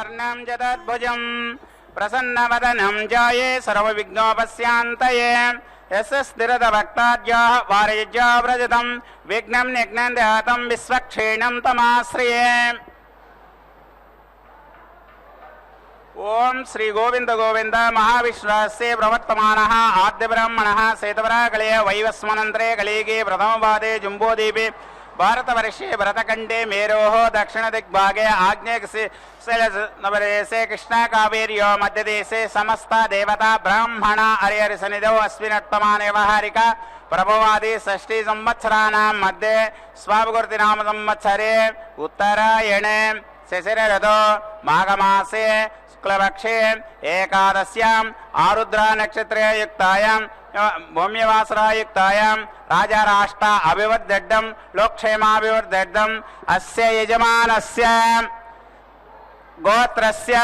शुक्लावर्णं जदद्भुजं प्रसन्नवदनं ध्याये सर्वविघ्नोपशान्तये यस्य स्थिरतभक्ताद्याः वारयज्या व्रजतं विघ्नं निघ्नं ध्यातं विश्वक्षीणं तमाश्रये। ओम श्री गोविंद गोविंद महाविश्वास्य प्रवर्तमानः आद्यब्राह्मणः श्वेतवराकले वैवस्वनन्तरे कलिगे प्रथमपादे जुम्बोदीपे भारतवर्षे भरतखण्डे मेरोः दक्षिणदिग्भागे आग्नेयदेशे कृष्णाकावेर्यो मध्यदेशे समस्त देवता ब्राह्मण हरिहरसन्निधौ अस्मिन्नर्तमाने व्यवहारिक प्रभवादि षष्ठी संवत्सराणां मध्ये स्वावकृतिनाम संवत्सरे उत्तरायणे शिशिरऋतौ माघमासे शुक्लपक्षे एकादश्यां आरुद्रा नक्षत्रे युक्तायां भूम्यवासरायुक्तायां राजा राष्ट्र अभिवर्धड्डं लोकक्षेमाभिवर्धड्डं अस्य यजमानस्य गोत्रस्य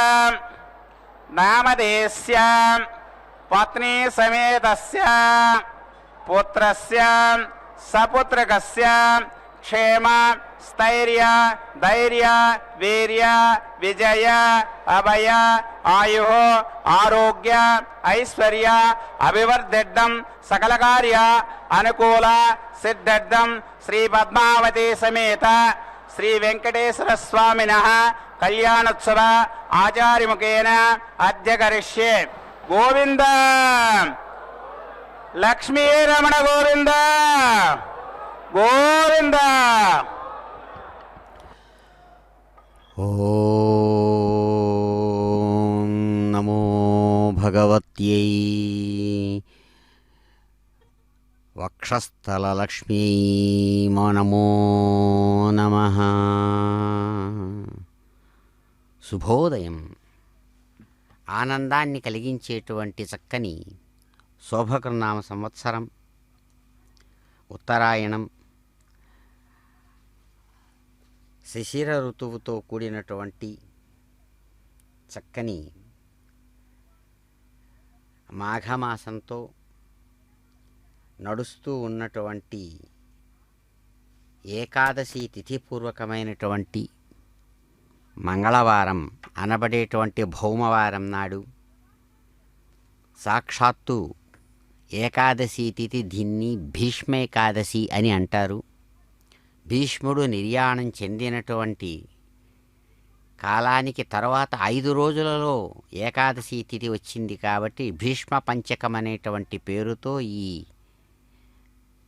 नामधेयस्य पत्नी समेतस्य पुत्रस्य सपुत्रकस्य क्षेम स्थैर्य धैर्य वीर्य विजय अभय आयु आरोग्य ऐश्वर्य अभिवर्धड्डं सकल कार्य अनुकूल सिद्धड्डं श्री पद्मावती समेत श्री वेंकटेश्वर स्वामिनः कल्याणोत्सव आचार्यमुखेन अद्य करिष्ये। गोविंद लक्ष्मी रमण गोविंद गोविंद। ओम नमो भगवत्यै वक्षस्थललक्ष्म्यै नमो नमः। శుభోదయం. ఆనందాన్ని కలిగించేటువంటి చక్కని శోభకృనామ సంవత్సరం ఉత్తరాయణం శిశిర ఋతువుతో కూడినటువంటి చక్కని మాఘమాసంతో నడుస్తూ ఉన్నటువంటి ఏకాదశి తిథిపూర్వకమైనటువంటి మంగళవారం అనబడేటువంటి భౌమవారం నాడు సాక్షాత్తు ఏకాదశి తిథి దీన్ని భీష్మేకాదశి అని అంటారు. భీష్ముడు నిర్యాణం చెందినటువంటి కాలానికి తర్వాత 5 రోజులలో ఏకాదశి తిథి వచ్చింది కాబట్టి భీష్మ పంచకం అనేటువంటి పేరుతో ఈ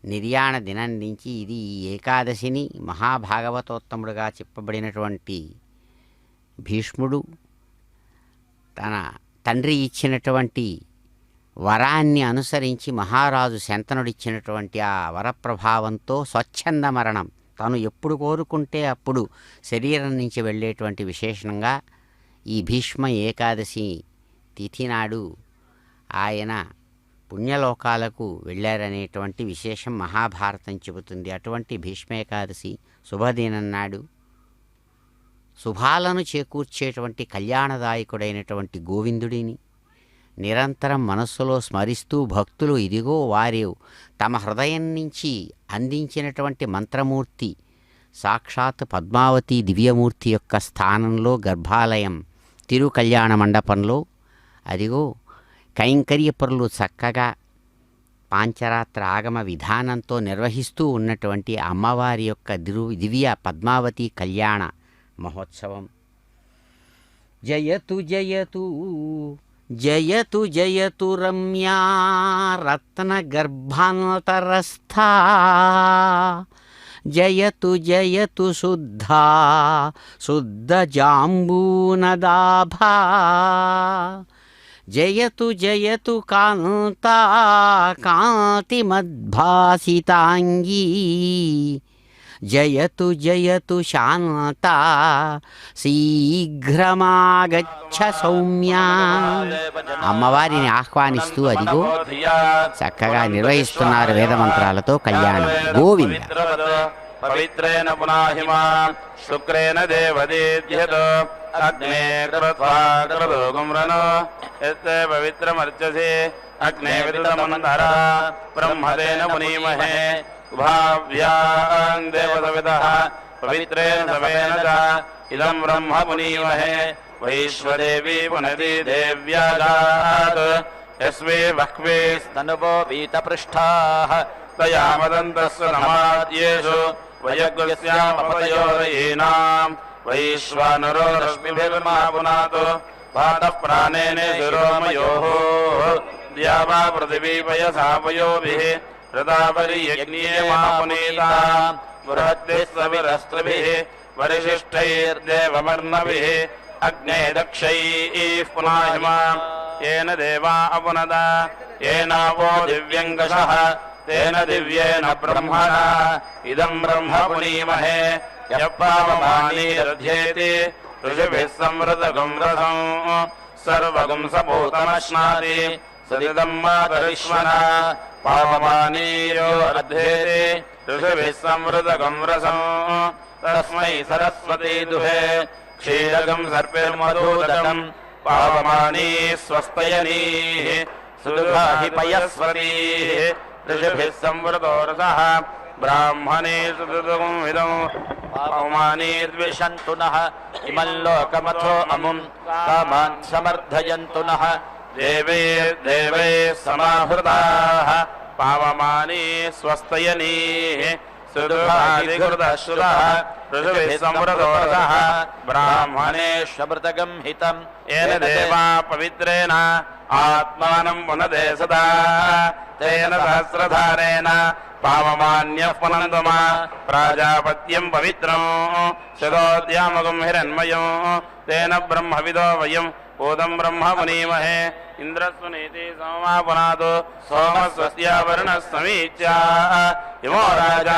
నిర్యాణ దినం నుంచి ఇది ఈ ఏకాదశిని మహాభాగవతోత్తముడుగా చెప్పబడినటువంటి భీష్ముడు తన తండ్రి ఇచ్చినటువంటి వరాన్ని అనుసరించి మహారాజు శంతనుడిచ్చినటువంటి ఆ వరప్రభావంతో స్వచ్ఛంద మరణం తను ఎప్పుడు కోరుకుంటే అప్పుడు శరీరం నుంచి వెళ్ళేటువంటి విశేషంగా ఈ భీష్మ ఏకాదశి తిథి నాడు ఆయన పుణ్యలోకాలకు వెళ్ళారనేటువంటి విశేషం మహాభారతం చెబుతుంది. అటువంటి భీష్మేకాదశి శుభదినం నాడు శుభాలను చేకూర్చేటువంటి కళ్యాణదాయకుడైనటువంటి గోవిందుడిని నిరంతరం మనస్సులో స్మరిస్తూ భక్తులు ఇదిగో వారు తమ హృదయం నుంచి అందించినటువంటి మంత్రమూర్తి సాక్షాత్ పద్మావతి దివ్యమూర్తి యొక్క స్థానంలో గర్భాలయం తిరుకళ్యాణ మండపంలో అదిగో కైంకర్యపరులు చక్కగా పాంచరాత్ర ఆగమ విధానంతో నిర్వహిస్తూ ఉన్నటువంటి అమ్మవారి యొక్క దివ్య పద్మావతి కళ్యాణ మహోత్సవం. జయతు జయతు జయతు జయతు రమ్యా రత్నగర్భాంతరస్థా జయతు జయతు శుద్ధా శుద్ధజాంబూనదాభా జయతు జయతు కాంతా కాంతిమద్భాసితాంగీ జయతు జయతు శాంతా శీఘ్రమాగచ్చ సౌమ్యా. అమ్మవారిని ఆహ్వానిస్తూ అదిగో చక్కగా నిర్వహిస్తున్నారు వేదమంత్రాలతో కళ్యాణం. గోవింద. పవిత్రేణ పునాహిమా శుక్రేణ దేవదేధ్యతో అగ్నే కృత్వాగ్రభోగుమ్రనో యస్తే పవిత్రమర్చసే అగ్నే విదితమంతర బ్రహ్మదేన మునీమహే ఉభావ్యాం దేవసవిదః పవిత్రేణ సవేన చ इदम् ब्रह्म पुनीमहे वैश्वदेवी पुनति देव्यागात् यस्मै बह्वे स्तनुवो वीतपृष्ठाः तया वदन्तस्य नमाद्येषु वयग्रस्यामपयोरयीनाम् वैश्वानरो रश्मिभिर्मा पुनातु भातः प्राणेन शिरोमयोः द्यावा पृथिवी पयसा पयोभिः रतापरियज्ञेमापुनीता बृहद्भिः सविरस्त्रिभिः वरिशिष्टैर्देववर्णभिः अग्ने दक्षैः पुनाहिमा येन देवा अपुनद येनावो दिव्यङ्गशः तेन दिव्येन ब्रह्मणा इदम् ब्रह्म पुनीमहे यः पावमानीरध्येति ऋषिभिः संवृतगुं रसम् सर्वगुं सपूतमश्नाति सदिदम् मातरिश्वना पावमानीयो अध्येति ऋषिभिः संवृतगुं रसम् तस्मै सरस्वती दुहे क्षीरगम् सर्पिर्मधूदकम् पावमानी स्वस्तयनीः सुदुहाहि पयस्वतीः ऋषिभिः संवृतो रसः ब्राह्मणे सुदुगुंविदम् पावमानीर्विशन्तु नः इमल्लोकमथो अमुम् कामान् समर्थयन्तु नः देवैर्देवैः समाहृताः पावमानी स्वस्तयनीः सुदुहादिकृतश्रुतः ऋषिभिः संवृतो रसः ब्राह्मणेष्वमृतगम् हितम् येन देवा पवित्रेण आत्मानम् पुनदे सदा तेन सहस्रधारेण पावमान्यः पुनन्तु मा प्राजापत्यम् पवित्रम् शतोद्यामगुम् हिरण्मयम् तेन ब्रह्मविदो वयम् ऊदम् ब्रह्म पुनीमहे इन्द्रस्वनीति सोमा पुनातु सोमस्वस्यावरुणः समीच्या इमो राजा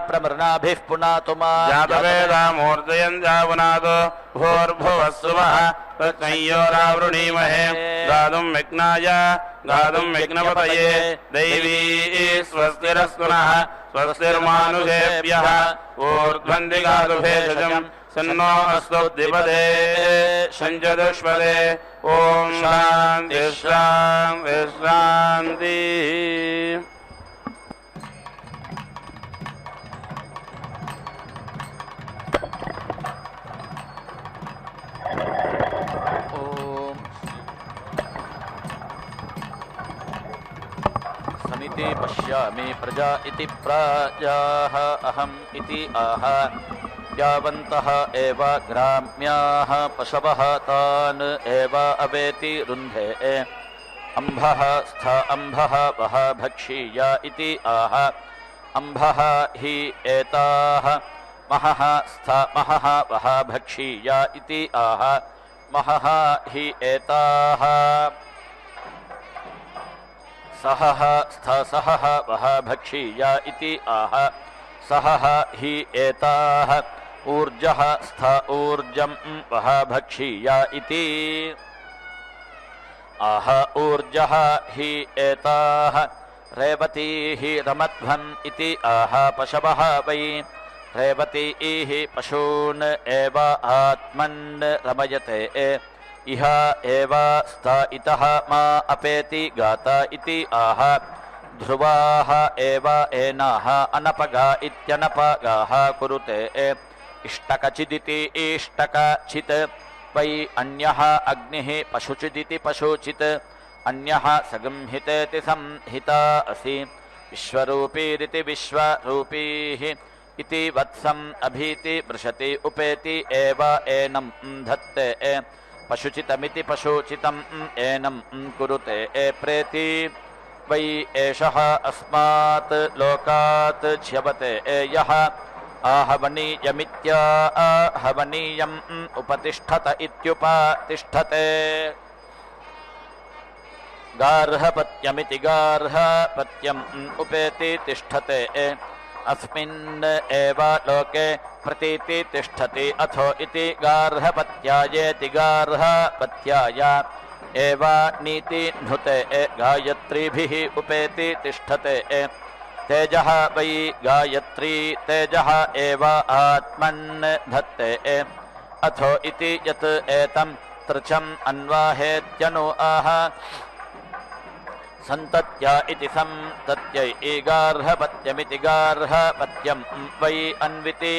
प्रमृणाभिः पुनातु मा जातवेदा मूर्धयन् जापुनातु भूर्भुवः सुवः तस्मैयोरावृणीमहे गातुम् विघ्नाय गातुम् विघ्नपतये दैवी स्वस्तिरस्तुनः स्वस्तिर्मानुषेभ्यः ऊर्ध्वन्ति गातुभेषजम् सन्नो अस्तु द्विपदे सञ्चतुष्पदे ॐ शान्ति शान्ति शान्तिः समिति पश्यामि प्रजा इति प्राजाः अहम् इति आह यावन्तः एव ग्राम्याः पशवः तान् एव अवेति रुन्धे अम्भः स्थ अम्भः वः भक्षीया इति आह अम्भः हि एताः महः स्थ महः वः भक्षीया इति आह महः हि एताः सहः स्थ सहः वः भक्षीया इति आह सहः हि एताः ऊर्जः स्थ ऊर्जं वः भक्षीया इति आह ऊर्जः हि एताः रेवतीः रमध्वन् इति आह पशवः वै रेवतीः पशून् एव आत्मन् रमयते इह एव स्थ इतः मा अपेति गाता इति आह ध्रुवाः एव एनाः अनपगा इत्यनपगाः कुरुते इष्टकचिदिति इष्टकचित् वै अन्यः अग्निः पशुचिदिति पशुचित् अन्यः सगंहितेति संहिता असि विश्वरूपीरिति विश्वरूपीः इति वत्सम् अभीति वृषति उपेति एव एनं धत्ते पशुचितमिति पशुचितम् एनं कुरुते प्रेति वै एषः अस्मात् लोकात् च्यवते यः आहवनीयमित्या आहवनीयम् उपतिष्ठत इत्युपतिष्ठते गार्हपत्यमिति गार्हपत्यम् उपेति तिष्ठते अस्मिन् एव लोके प्रतीति तिष्ठति अथो इति गार्हपत्यायेति गार्हपत्याय एव नीति नुते गायत्रीभिः उपेति तिष्ठते तेजः वै गायत्री तेजः एव आत्मन् धत्ते अथो इति यत् एतं तृचम् अन्वाहेत्यनु आह सन्तत्या इति संतत्यै गार्हपत्यमिति गार्हपत्यं वै अन्विति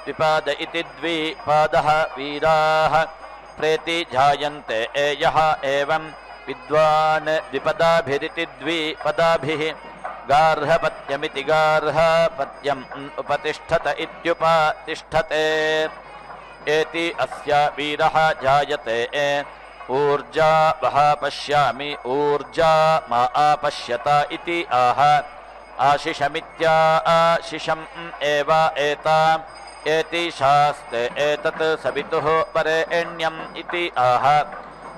द्विपाद इति द्विपादः वीराः प्रेति जायन्ते यः एवं विद्वान् द्विपदाभिरिति द्विपदाभिः गार्हपत्यमिति गार्हपत्यम् उपतिष्ठत इत्युपतिष्ठते एति अस्य वीरः जायते ऊर्जा वः पश्यामि ऊर्जा मा आपश्यत इति आह आशिषमित्या आशिषम् एव एताम् एति शास्ते एतत् सवितुः वरेण्यम् इति आह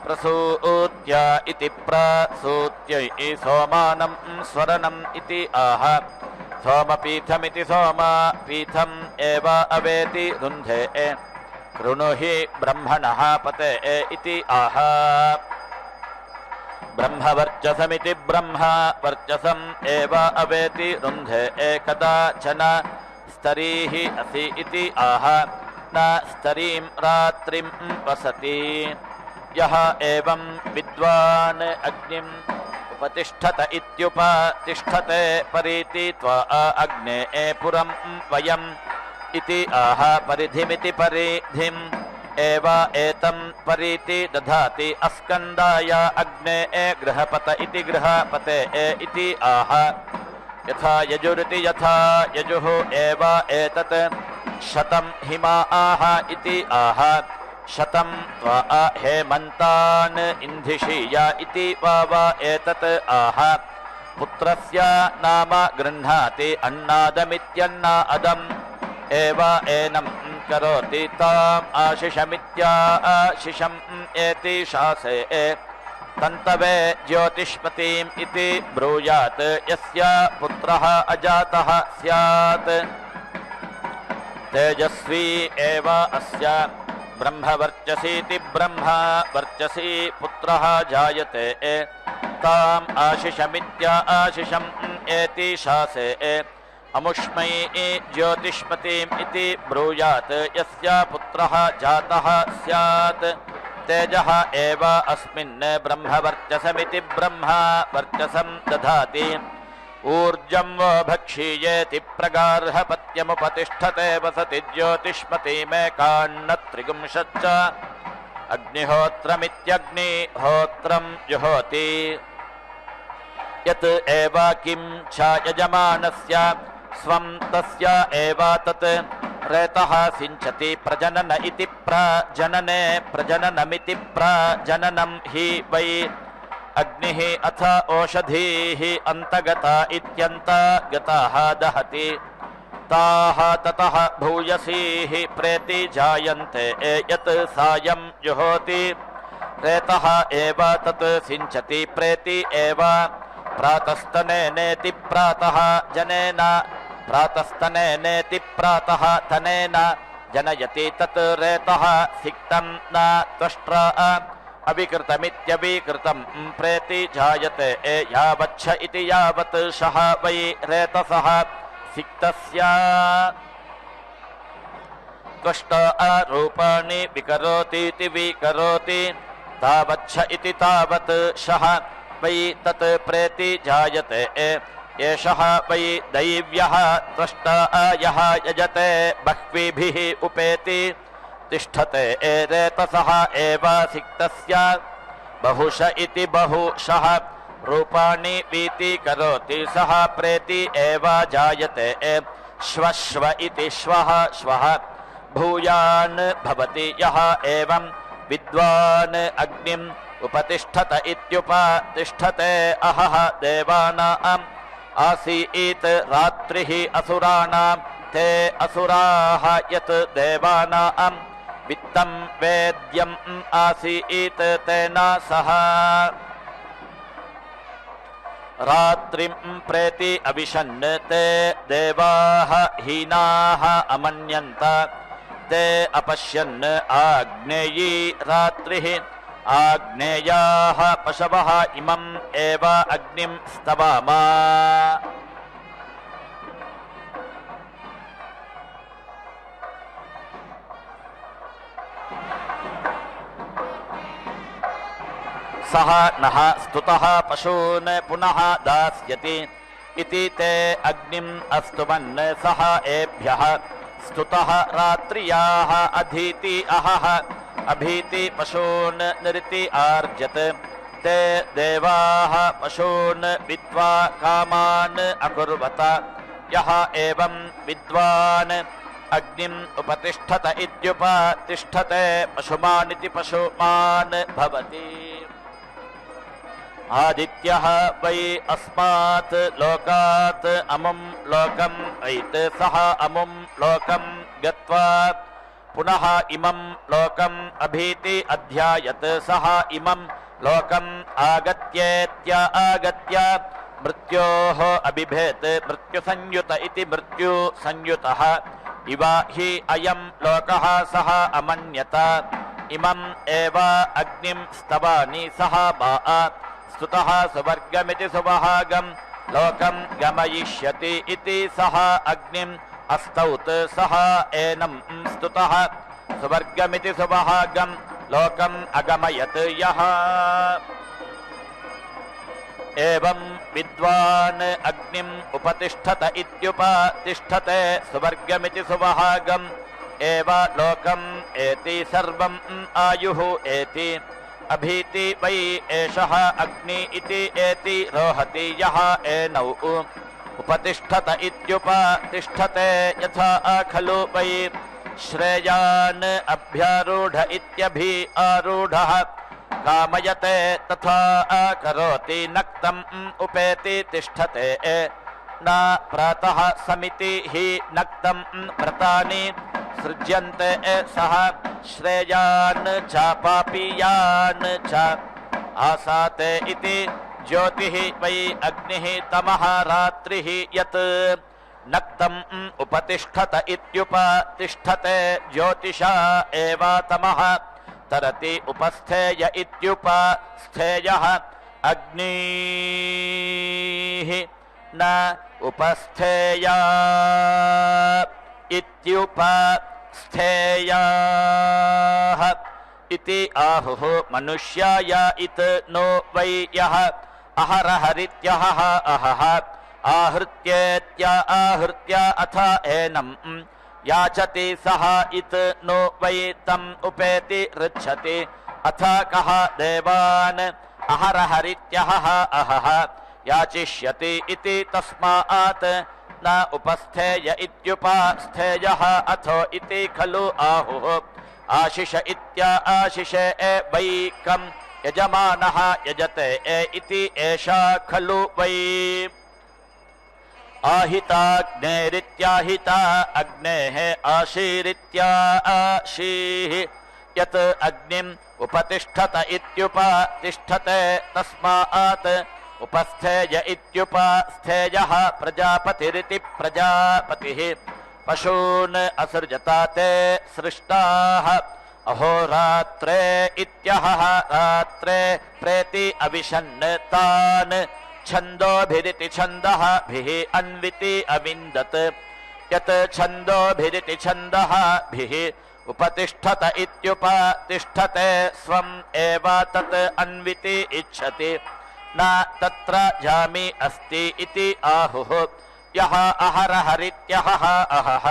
प्रसूत्य इति प्रसूत्यै सोमानं स्वरनम् इति आह सोमपीठमिति सोमपीठम् एव अवेति रुन्धे कृणु हि ब्रह्मणः पते इति आह ब्रह्मवर्चसमिति ब्रह्मवर्चसम् एव अवेति रुन्धे कदाचन स्तरीः असि इति आह न स्तरीं रात्रिं वसति यः एवं विद्वान् अग्निम् उपतिष्ठत इत्युपतिष्ठते परीति त्वा अग्ने पुरं वयम् इति आह परिधिमिति परिधिम् एव एतं परीति दधाति अस्कन्दाय अग्ने गृहपत इति गृहपते इति आह यथा यजुरिति यथा यजुः एव एतत् शतं हिमा आह इति आह शतं त्वा हेमन्तान् इन्धिषीय इति वाव एतत् आह पुत्रस्य नाम गृह्णाति अन्नादमित्यन्नादम् एव एनं करोति ताम् आशिषमित्या आशिषम् एति शासे तन्तवे ज्योतिष्पतिम् इति ब्रूयात् यस्य पुत्रः अजातः स्यात् तेजस्वी एव अस्य ब्रह्मवर्चसीति ब्रह्मवर्चसी पुत्रः जायते ताम् आशिषमित्या आशिषम् एति शासे अमुष्मै ज्योतिष्पतिम् इति ब्रूयात् यस्य पुत्रः जातः स्यात् तेजः एव अस्मिन् ब्रह्मवर्चसमिति ब्रह्मवर्चसं दधाति ऊर्जं वो भक्षीयेति प्रगार्हपत्यमुपतिष्ठते वसति ज्योतिष्पतिमेकान्नत्रिगुंशच्च अग्निहोत्रमित्यग्निहोत्रं जुहोति यत् एव किं च यजमानस्य स्वं तस्य एव तत् रेतः सिञ्चति प्रजनन इति प्रजनने प्रजननमिति प्रजननं हि वै अग्निः अथ ओषधीः अन्तगता इत्यन्तगताः दहति ताः ततः भूयसीः प्रेति जायन्ते यत् सायं जुहोति रेतः एव तत् सिञ्चति प्रेति एव प्रातस्तनेनेति प्रातः जनेन प्रातस्तनेनेति प्रातः तनेन जनयति तत् रेतः सिक्तं न त्वष्ट्रा अविकृतमित्यविकृतं प्रेति जायते यावच्छ इति यावत् शः वै रेतसः सिक्तस्य त्वष्ट रूपाणि विकरोतीति विकरोति तावच्छ इति तावत् शः वै तत् प्रेति जायते एषः वै दैव्यः त्वष्ट यः यजते बह्वीभिः उपेति तिष्ठते रेतसः एव सिक्तस्य बहुश इति बहुशः रूपाणि वीति करोति सः प्रेति एव जायते श्वश्व इति श्वः श्वः भूयान् भवति यः एवं विद्वान् अग्निम् उपतिष्ठत इत्युपतिष्ठते अहः देवानाम् आसीत् रात्रिः असुराणां ते असुराः यत् देवानाम् वित्तं वेद्यम् आसीत् तेन सह रात्रिं प्रेति अविशन् ते देवाः हीनाः अमन्यन्त ते अपश्यन् आग्नेयी रात्रिः आग्नेयाः पशवः इमम् एव अग्निं स्तवामा सः नः स्तुतः पशून् पुनः दास्यति इति ते अग्निम् अस्तुवन् सः एभ्यः स्तुतः रात्र्याः अधीति अहः अभीति पशून् निरिति आर्जत् ते देवाः पशून् विद्वा कामान् अकुर्वत यः एवं विद्वान् अग्निम् उपतिष्ठत इत्युपतिष्ठते पशुमानिति पशुमान् भवति आदित्यः वै अस्मात् लोकात् अमुं लोकम् ऐत् सः अमुं लोकं गत्वा पुनः इमं लोकम् अभीति अध्यायत् सः इमं लोकम् आगत्य मृत्योः अबिभेत् मृत्युसंयुत इति मृत्युसंयुतः इव हि अयं लोकः सः अमन्यत इमम् एव अग्निं स्तवानि सः वा स्तुतः सुवर्गमिति सुवहागं लोकं गमयिष्यति इति सः अग्निम् अस्तौत् सः एनं स्तुतः सुवर्गमिति सुवहागं लोकम् अगमयत् यः एवं विद्वान् अग्निम् उपतिष्ठत इत्युपतिष्ठते सुवर्गमिति सुवहागम् एव लोकम् एति सर्वम् आयुः एति अभीति वै एषः अग्नि इति एति रोहति यः एनौ उपतिष्ठत इत्युपतिष्ठते यथा खलु वै श्रेयान् अभ्यारूढ इत्यभि आरूढः कामयते तथा करोति नक्तम् उपेति तिष्ठते न प्रातः समिति हि नक्तम् व्रतानि सृज्यन्ते सः श्रेयान् च पापीयान् च आसाते इति ज्योतिः वै अग्निः तमः रात्रिः यत् नक्तम् उपतिष्ठत इत्युपतिष्ठते ज्योतिषा एव तमः तरति उपस्थेय इत्युपस्थेयः अग्निः न उपस्थेया इत्युपस्थेयाः इति आहुः मनुष्याय इत नो वै यः अहरहरित्यहः अहः आहृत्येत्य आहृत्य अथ एनम् याचति सः इत नो वै तम् उपेति ऋच्छति अथ कः देवान् अहरहरित्यहः अहः याचिष्यति इति तस्मात् न उपस्थेय इत्युपस्थेयः अथो इति खलु आहुः आशिष इत्या आशिषे वैकम् यजमानः यजते इति एषा खलु वै आहिताग्नेरित्याहिता अग्नेः आशीरित्या आशीः यत् अग्निम् उपतिष्ठत इत्युपतिष्ठते तस्मात् उपस्थेय इत्युपस्थेयः प्रजापतिरिति प्रजापतिः पशून् असृजता ते सृष्टाः अहोरात्रे इत्यहः रात्रे प्रेति अविशन्नतान् छन्दोभिरिति छन्दः भिः अन्विति अविन्दत् यत् छन्दोभिरिति छन्दः भिः उपतिष्ठत इत्युपतिष्ठते स्वम् एव तत् अन्विति इच्छति न तत्र जामि अस्ति इति आहुः यः अहरहरित्यहः अहः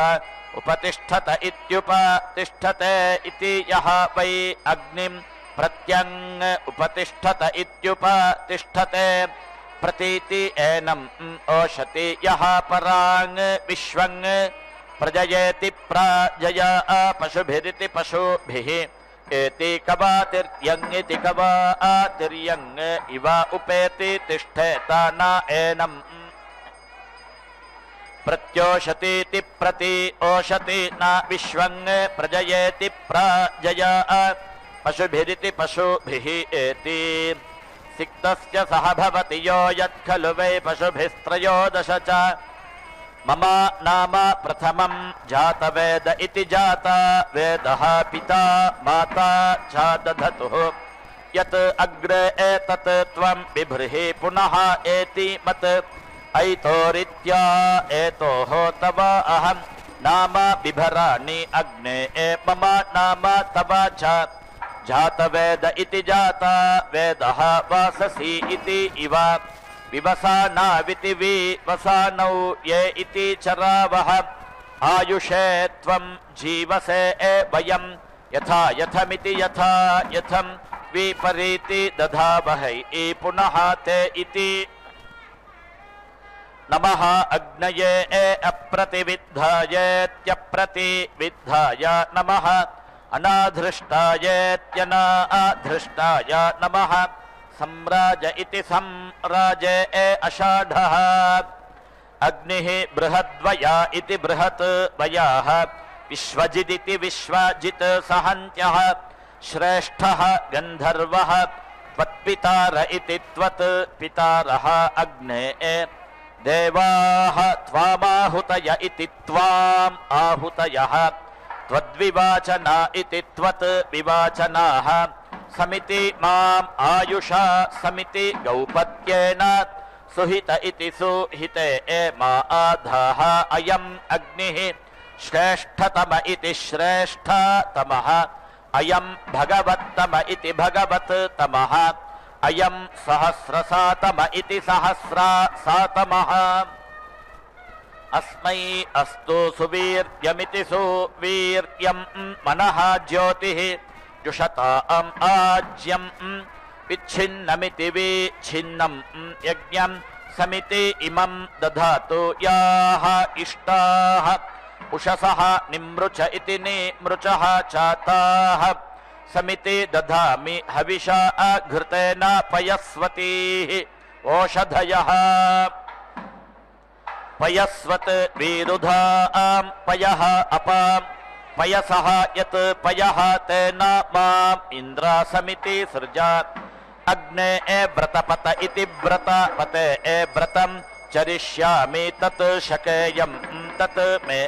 उपतिष्ठत इत्युपतिष्ठते इति यः वै अग्निम् प्रत्यङ् उपतिष्ठत इत्युपतिष्ठते प्रतीति एनम् ओषति यः पराङ् विश्वङ् प्रजयेति प्राजया पशुभिरिति पशुभिः एति कवातिर्यङ् इति कवातिर्यङ् इव उपेति तिष्ठेत न एनम् प्रत्योषतीति प्रति ओषति न विश्वङ् प्रजयेति प्राजया पशुभिरिति पशुभिः एति सिक्तस्य सह भवति यो यत् खलु वै पशुभिस्त्रयोदश च मम नाम प्रथमं जातवेद इति जाता वेदः पिता माता च दधतुः यत् अग्रे एतत् त्वं बिभ्रहि पुनः एति मत् ऐतोरित्या एतोः तव अहं नाम बिभराणि अग्ने मम नाम तव च जातवेद इति जाता वेदः वाससि इति इव विवसानाविति विवसानौ ये इति चरावः आयुषे त्वं जीवसे वयं यथा यथमिति यथा यथं विपरीति दधावहै पुनः ते इति। नमः अग्नये अप्रतिविद्धायेत्यप्रतिविद्धाय नमः अनाधृष्टायेत्यनाधृष्टाय नमः सम्राज इति सम्राजे अषाढः अग्निः बृहद्वया इति बृहत् वयाः विश्वजिदिति विश्वजित् सहन्त्यः श्रेष्ठः गन्धर्वः त्वत्पितार इति त्वत् पितारः अग्ने देवाः त्वामाहुतय इति त्वाम् आहुतयः त्वद्विवाचना इति त्वत् विवाचनाः समिति माम् आयुषा समिति गौपत्येन सुहित इति सुहिते मा आधाः अयम् अग्निः श्रेष्ठतम इति श्रेष्ठतमः अयम् भगवत्तम इति भगवत्तमः अयम् सहस्रसातम इति सहस्रसातमः अस्मै अस्तु सुवीर्यमिति सुवीर्यम् मनः ज्योतिः जुषताम् आज्यम् विच्छिन्नमिति विच्छिन्नम् यज्ञम् समिति इमम् दधातु याः इष्टाः उषसः निमृच इति निमृचः चाताः समिति दधामि हविषा घृतेन पयस्वतीः ओषधयः पयस्वत् विरुधाम् पयः अपाम् पयसः यत् पयः तेन माम् इन्द्रा समिति सृजा अग्ने व्रतपत इति व्रतपते व्रतम् चरिष्यामि तत् शकेयम् तत् मे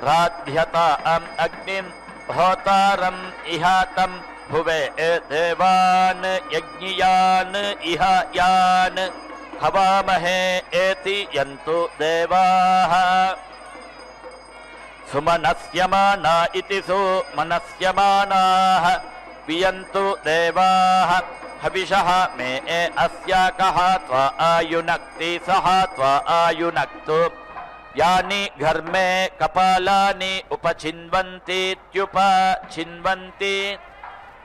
राध्यताम् अग्निम् होतारम् इहातम् भुवे देवान् यज्ञियान् इह यान् हवामहे एति यन्तु देवाः सुमनस्यमाना इति सुमनस्यमानाः वियन्तु देवाः हविषः मे अस्याकः त्वा आयुनक्ति सः त्वा आयुनक्तु यानि घर्मे कपालानि उपचिन्वन्तीत्युपचिन्वन्ति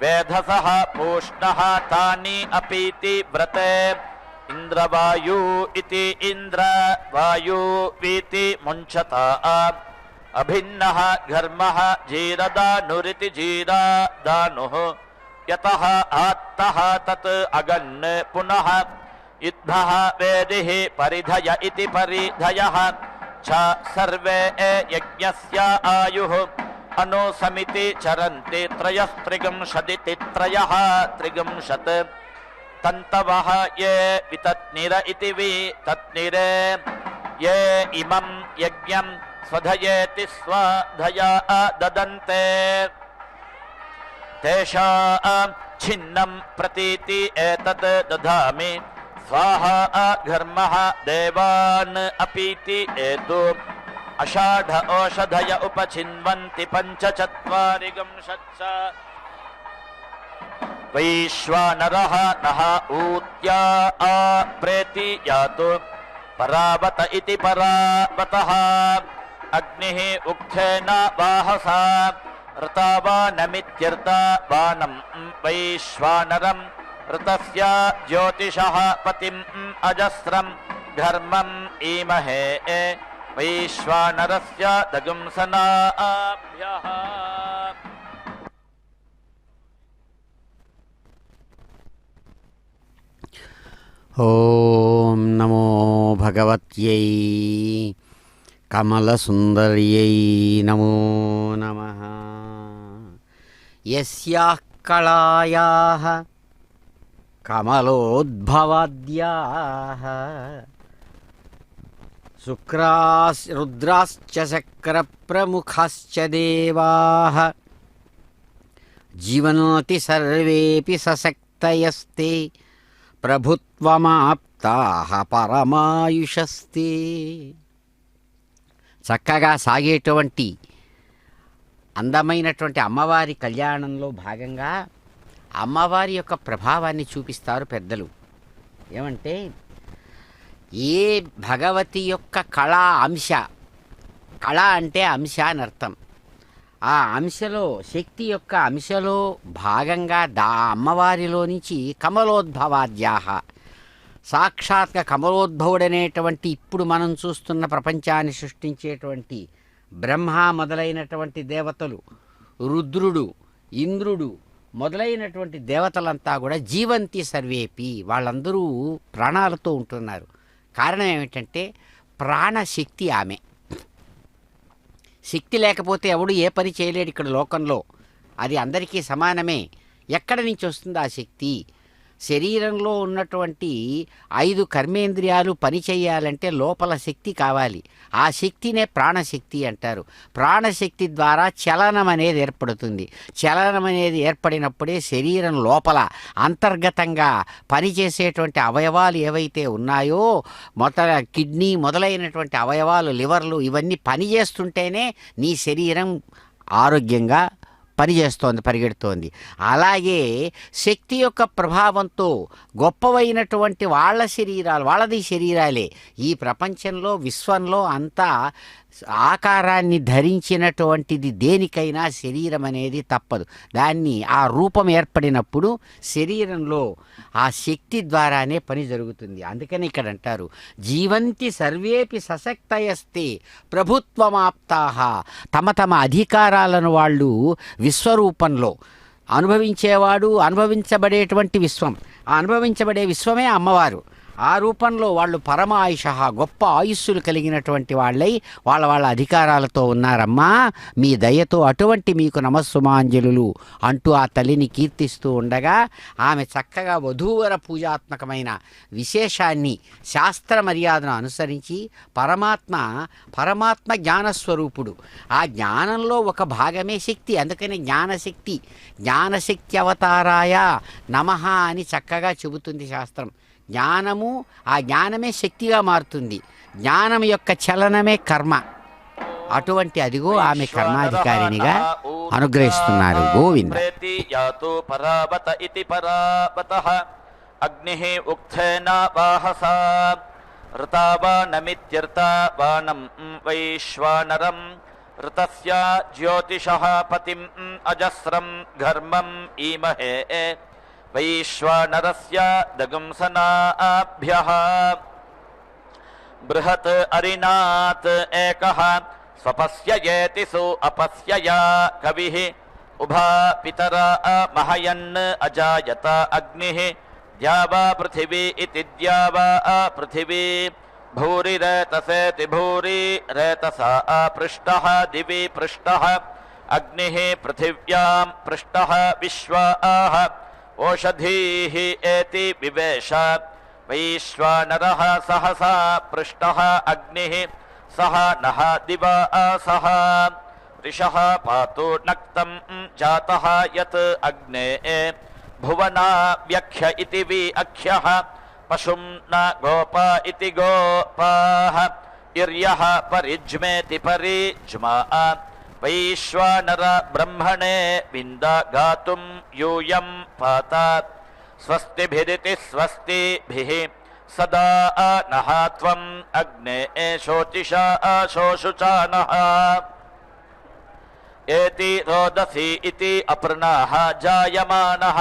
वेधसः पूष्णः तानि अपीति व्रते इन्द्रवायु इति इन्द्रवायुवीति मुञ्चता अभिन्नः घर्मः जीरदानुरिति जीरादानुः यतः आत्तः तत् अगन् पुनः युद्धः वेदिः परिधय इति परिधयः च सर्वे यज्ञस्य आयुः अनुसमिति चरन्ति त्रयस्त्रिगंशदिति त्रयः त्रिगंशत् तन्तवः ये वितत्निर इति वितत्निरे ये इमं यज्ञम् स्वधयेति स्वधया ददन्ते तेषाम् छिन्नं प्रतीति एतत् दधामि स्वाहा घर्मः देवान् अपीति एतु अषाढ ओषधय उपचिन्वन्ति पञ्चचत्वारिगंशच्च वैश्वानरः नः ऊत्या प्रेति यातु परावत इति परावतः अग्निः उक्थेन वाहसा ऋतावानमित्यर्तावानं वैश्वानरम् ऋतस्य ज्योतिषः पतिम् अजस्रम् घर्मम् ईमहे वैश्वानरस्य दगुंसनाभ्यः। ఓం నమో భగవత్యై కమలసుందర్యై నమో నమః. యస్యాః కళాయాః కమలోద్భవాద్యాః రుద్రాశ్చ శక్రప్రముఖాశ్చ దేవాః జీవన్తి సర్వేపి సశక్తయస్తే ప్రభుత్వమాప్తాః పరమాయుషస్తే. చక్కగా సాగేటువంటి అందమైనటువంటి అమ్మవారి కళ్యాణంలో భాగంగా అమ్మవారి యొక్క ప్రభావాన్ని చూపిస్తారు పెద్దలు. ఏమంటే ఏ భగవతి యొక్క కళా అంశ కళ అంటే అంశ అని అర్థం. ఆ అంశలో శక్తి యొక్క అంశలో భాగంగా అమ్మవారిలో నుంచి కమలోద్భవాద్యాహ సాక్షాత్గా కమలోద్భవుడనేటువంటి ఇప్పుడు మనం చూస్తున్న ప్రపంచాన్ని సృష్టించేటువంటి బ్రహ్మ మొదలైనటువంటి దేవతలు, రుద్రుడు, ఇంద్రుడు మొదలైనటువంటి దేవతలంతా కూడా జీవంతి సర్వేపి, వాళ్ళందరూ ప్రాణాలతో ఉంటున్నారు. కారణం ఏమిటంటే ప్రాణశక్తి ఆమె. శక్తి లేకపోతే ఎవడు ఏ పని చేయలేడు ఇక్కడ లోకంలో. అది అందరికీ సమానమే. ఎక్కడి నుంచి వస్తుంది ఆ శక్తి? శరీరంలో ఉన్నటువంటి 5 కర్మేంద్రియాలు పని చేయాలంటే లోపల శక్తి కావాలి. ఆ శక్తినే ప్రాణశక్తి అంటారు. ప్రాణశక్తి ద్వారా చలనం అనేది ఏర్పడుతుంది. చలనం అనేది ఏర్పడినప్పుడే శరీరం లోపల అంతర్గతంగా పనిచేసేటువంటి అవయవాలు ఏవైతే ఉన్నాయో, కిడ్నీ మొదలైనటువంటి అవయవాలు, లివర్లు, ఇవన్నీ పనిచేస్తుంటేనే నీ శరీరం ఆరోగ్యంగా పనిచేస్తోంది, పరిగెడుతోంది. అలాగే శక్తి యొక్క ప్రభావంతో గొప్పవైనటువంటి వాళ్ళది శరీరాలే ఈ ప్రపంచంలో, విశ్వంలో అంతా ఆకారాన్ని ధరించినటువంటిది దేనికైనా శరీరం అనేది తప్పదు. దాన్ని ఆ రూపం ఏర్పడినప్పుడు శరీరంలో ఆ శక్తి ద్వారానే పని జరుగుతుంది. అందుకని ఇక్కడ అంటారు జీవంతి సర్వేపి సశక్తయస్తే ప్రభుత్వమాప్తాహ. తమ అధికారాలను వాళ్ళు విశ్వరూపంలో అనుభవించేవాడు, అనుభవించబడేటువంటి విశ్వం, ఆ అనుభవించబడే విశ్వమే అమ్మవారు. ఆ రూపంలో వాళ్ళు పరమ ఆయుష, గొప్ప ఆయుస్సులు కలిగినటువంటి వాళ్ళై వాళ్ళ అధికారాలతో ఉన్నారమ్మా. మీ దయతో అటువంటి మీకు నమస్సుమాంజలు అంటూ ఆ తల్లిని కీర్తిస్తూ ఉండగా ఆమె చక్కగా వధూవర పూజాత్మకమైన విశేషాన్ని, శాస్త్ర మర్యాదను అనుసరించి పరమాత్మ జ్ఞానస్వరూపుడు. ఆ జ్ఞానంలో ఒక భాగమే శక్తి. అందుకని జ్ఞానశక్తి అవతారాయ నమః అని చక్కగా చెబుతుంది శాస్త్రం. జ్ఞానము, ఆ జ్ఞానమే శక్తిగా మారుతుంది. జ్ఞానం యొక్క చలనమే కర్మ. అటువంటి అదిగో ఆమె కర్మాధికారినిగా అనుగ్రహిస్తున్నారు. గోవింద. అగ్నిః ఉక్థేన వాహసా ఋతావానమిత్యర్థవానం వైశ్వానరం ఋతస్య జ్యోతిషః పతిం అజస్రం ఘర్మం ఈమహే వైశ్వానరస్య దగుంసనాభ్యః బృహత్ అరినాత్ ఏకః స్వపస్యయేతి సు అపస్యయా కవిః ఉభా పితరా మహయన్ అజాయత అగ్నిః ద్యావా పృథివీ ఇతి ద్యావా పృథివీ భూరిరేతసేతి భూరిరేతసా పృష్టః దివి పృష్టః అగ్నిః పృథివ్యాం పృష్టః విశ్వాః ఓషధీః ఏతి వివేశ వైశ్వానరః సహసా పృష్టః అగ్నిః సహ నః దివా సహ రిషః పాతు నక్తం జాతః యత్ అగ్నే భువనా వ్యాఖ్య ఇతి విఅఖ్యః పశుం న గోప ఇతి గోపాః ఇర్యః పరిజ్మేతి పరిజ్మా వైశ్వానర బ్రహ్మణే వింద గాతుం యూయం పాతాత్ స్వస్తిభిరితి స్వస్తిభిః సదా నః త్వం అగ్నే శోచిషా శోషుచానః ఏతి రోదసి ఇతి అపర్ణాః జాయమానః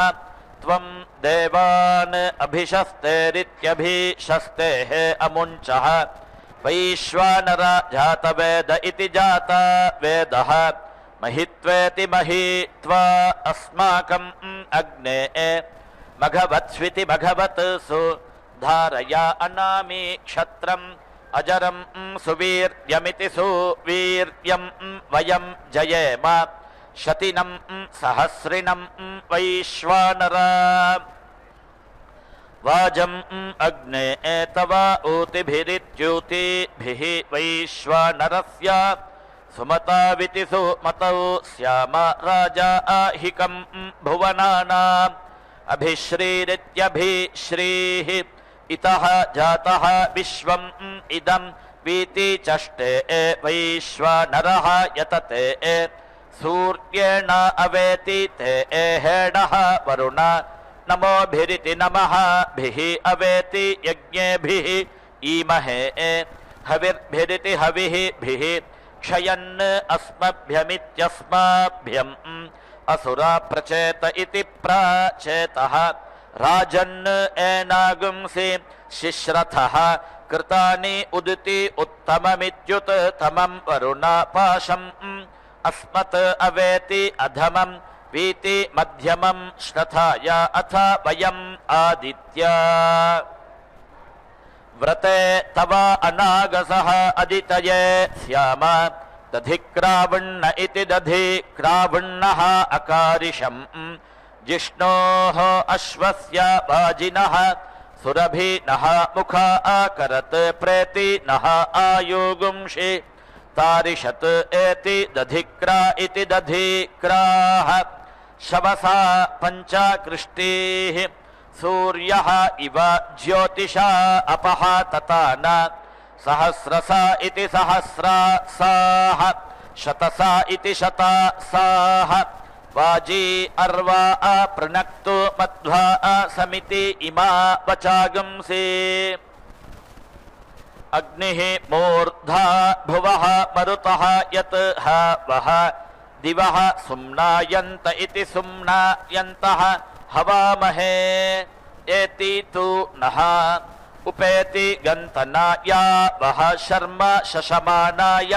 త్వం దేవాన్ అభిషస్తేరిత్యభిషస్తేః అముంచః వైశ్వానర జాతవేద ఇతి జాతవేదః మహిత్వేతి మహిత్వా అస్మాకం అగ్నే మఘవత్స్వితి మఘవత్ సు ధారయా అనామి క్షత్రం అజరం సువీర్యమితి సువీర్యం వయం జయేమ శతినం సహస్రిణం వైశ్వానర వాజం అగ్నే తవ ఊతిభిరిత్యూతిభిః వైశ్వానరస్య సుమతావితి సుమతౌ శ్యామ రాజా ఆహికం భువనానాం అభిశ్రీరిత్యభిశ్రీః ఇతః జాతః విశ్వం ఇదం వీతి చష్టే వైశ్వానరః యతతే సూర్యేణ అవేతి తే హేణః వరుణ నమోభిరితి నమః భిః అవేతి యజ్ఞేభిః ఈమహే హవిర్భిరితి హవిః భిః क्षयन् अस्मभ्यमित्यस्माभ्यम् असुरा प्रचेत इति प्राचेतः राजन् एनागुंसि शिश्रथः कृतानि उदिति उत्तममित्युत्तमं वरुणापाशम् अस्मत् अवेति अधमं वीति मध्यमं श्रथाय अथ वयम् आदित्या व्रते तव अनागसः अदितये स्याम दधिक्रावण्ण इति दधिक्रावण्णः अकारिशम् जिष्णोः अश्वस्य वाजिनः सुरभिनः मुखा आकरत् प्रेतिनः आयुगुंषि तारिषत् एति दधिक्रा इति दधिक्राः शवसा पञ्चाकृष्टिः सूर्यः इव ज्योतिषा अपः ततान सहस्रसा इति सहस्रासाः शतसा इति शतासाः वाजी अर्वा अपृणक्तु मध्वा समिति इमा वचागंसि अग्निः मूर्धा भुवः मरुतः यत् ह वः दिवः सुम्नायन्त इति सुम्नायन्तः हवामहे एति तु नः उपेति गन्तनाया वः शर्म शशमानाय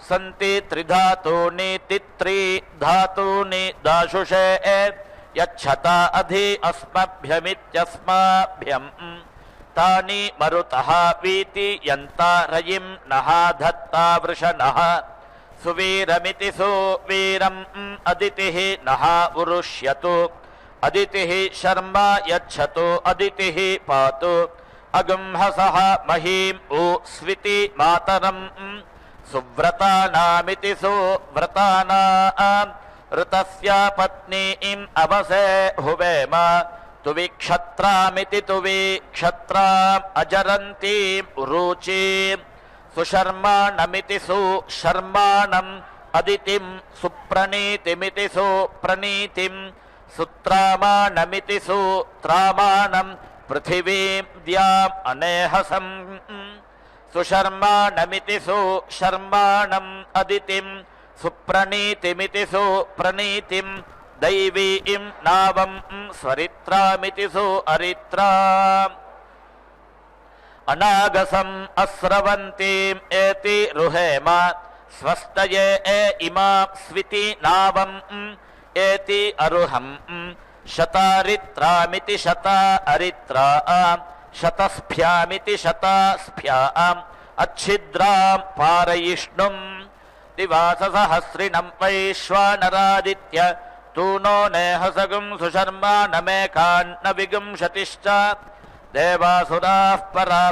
सन्ति त्रिधातूनि तित्रिधातूनि दाशुषे यच्छता अधि अस्मभ्यमित्यस्माभ्यम् तानि मरुतः वीति यन्ता रयिं नः धत्ता वृषणः सुवीरमिति सुवीरम् अदितिः नः उरुष्यतु अदितिः शर्मा यच्छतु अदितिः पातु अगुंहसः महीम् उ स्विति मातरम् सुव्रतानामिति सुव्रतानाम् ऋतस्य पत्नीम् अवसे हुवेम तुविक्षत्रामिति तुविक्षत्राम् अजरन्तीम् उरूचीम् सुशर्माणमिति सुशर्माणम् अदितिम् सुप्रणीतिमिति सुप्रणीतिम् सुत्रामाणमिति सुत्रामाणम् पृथिवीं द्याम् अनेहसम् सुशर्माणमिति सुशर्माणम् अदितिम् सुप्रणीतिमिति सुप्रणीतिम् दैवीं नावं स्वरित्रामिति सुअरित्राम् अनागसम् अस्रवन्तीम् एति रुहेम स्वस्तये इमा स्विति नावम् एति अरुहम् शतारित्रामिति शता अरित्राम् शतस्भ्यामिति शतास्भ्याम् अच्छिद्राम् पारयिष्णुम् दिवाससहस्रिणम् वैश्वानरादित्य तूनो नेहसगुं सुशर्मा नमेकान्न विगुंशतिश्च देवासुराः परा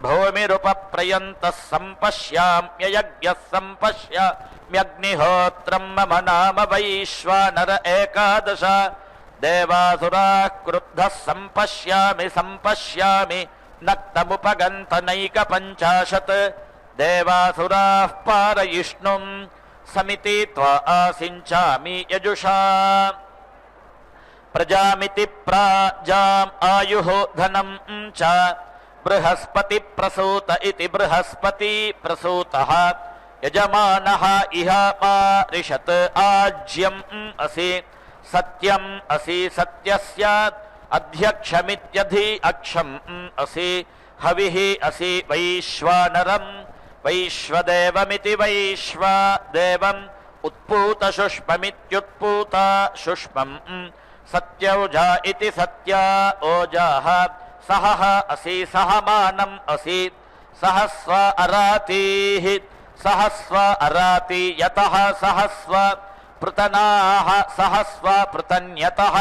भूमिरुपप्रयन्तः सम्पश्याम्ययज्ञः सम्पश्याम्यग्निहोत्रम् मम नाम वैश्वानर एकादश देवासुराः क्रुद्धः सम्पश्यामि सम्पश्यामि नक्तमुपगन्तनैकपञ्चाशत् देवासुराः पारयिष्णुम् समिति त्वा आसिञ्चामि यजुषा प्रजामिति प्राजाम् आयुः धनम् च बृहस्पति प्रसूत इति बृहस्पति प्रसूतः यजमानः इह मारिषत् आज्यम् असि सत्यम् असि सत्यस्य अध्यक्षमित्यधि अक्षम् असि हविः असि वैश्वानरम् वैश्वदेवमिति वैश्वदेवम् उत्पूतशुष्ममित्युत्पूता शुष्मम् सत्यौजा इति सत्या ओजाः सहः असि सहमानम् असि सहस्व अरातीः सहस्व अराति यतः सहस्व पृतनाः सहस्व पृतन्यतः